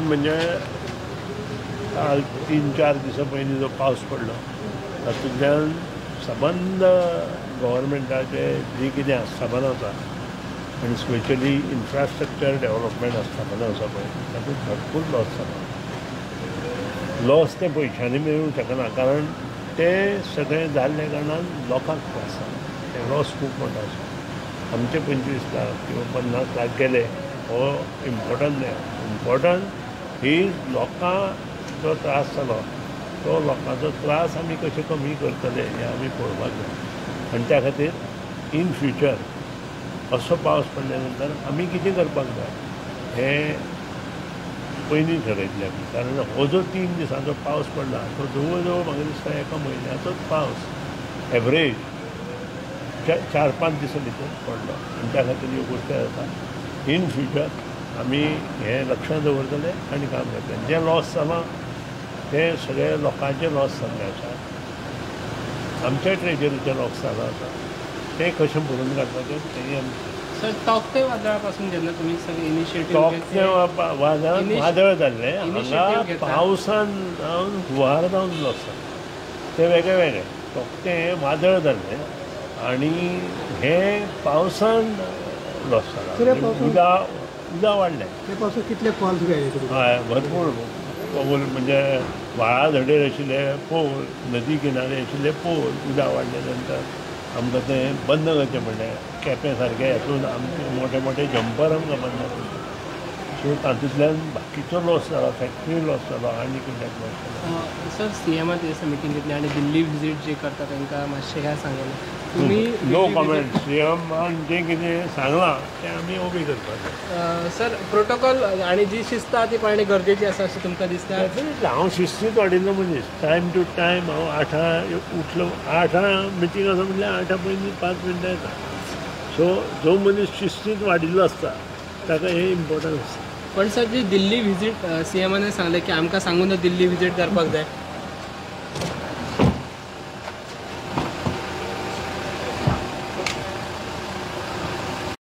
म्हणजे काल 3-4 दिसां पयलीं जो पावस पडलो तातूंतल्यान सबंद गव्हर्मेंटाचे जी कितें आस्थापनां आसा आनी स्पेशली इन्फ्रास्ट्रक्चर डेव्हलपमेंट आस्थापनां आसा पळय तातूंत भरपूर लॉस जाला। लॉस ते पयशांनी मेळूंक शकना कारण ते सगळें जाल्ल्या कारणान लोकांक त्रास जाला। ते लॉस खूब मोठो आसा। आमचे 25 लाख किंवा 50 लाख गेले हो इम्पॉर्टंट न्हय। इम्पॉर्टंट ही लोकांक जो त्रास जालो तो लोकांचो त्रास आमी कशे कमी करतले हें आमी पळोवपाक जाय आनी त्या खातीर इन फ्युचर असो पावस पडल्या नंतर आमी कितें करपाक जाय हें पयलीं थरयतले आमी। कारण हो जो 3 दिसांचो पावस पडला तो जवळ जवळ म्हाका दिसता एका म्हयन्याचोच पावस एवरेज 4-5 दिसां भितर पडलो आनी त्या खातीर ह्यो गोश्टी जाता। इन फ्युचर आमी हें लक्षांत दवरतले आनी काम करतले। जें लॉस जालां तें सगळे लोकांचे लॉस जाल्ले आसा। आमच्या ट्रेजरीचे लॉस जाला आसा ते कशें भरून काडपाचें तेंय आमी सर तोक्ते वादळा पासून जेन्ना तुमी सगळे इनिशिएटीव तोक्ते वादळ जाल्लें हांगा पावसान जावन हुंवार जावन लॉस जालें ते वेगळे वेगळे। तोक्तें वादळ जाल्लें आनी हें पावसान लॉस जाला। उदक वाडलें ते पावसात कितले कॉल्स घ्यायचे हय भरपूर पोल म्हणजे व्हाळा धडेर आशिल्ले पोल नदी किनारे आशिल्ले पोल उदक वाडले नंतर आमकां तें बंद करचें पडलें। केपें सारकें हातूंत आमचे मोठे मोठे जंपर आमकां बंद करचे। सो तातूंतल्यान बाकीचो लॉस जाला फॅक्टरी लॉस जालो आनी कित्याक लॉस जालो। सर सीएमान दिसा मिटींग घेतली आनी दिल्ली विजीट जे करता तांकां मातशें ह्या सांगलें तुमी नो कमेंट। सीएमान जें कितें सांगलां तें आमी ओबे करपाचें। सर प्रोटोकॉल आनी जी शिस्त आहा ती पाळणी गरजेची आसा अशें तुमकां दिसता? हांव शिस्तीत वाडिल्लो मनीस। टायम टू टायम हांव 8 उठलो 8 मिटींग आसा म्हणल्यार 8 पयलीं 5 मिनटां येता। सो जो मनीस शिस्तीत वाडिल्लो आसता ताका हें इम्पॉर्टंट आसता। पण सर जी दिल्ली विजीट सीएमान सांगलें की आमकां सांगून दिल्ली विजीट करपाक जाय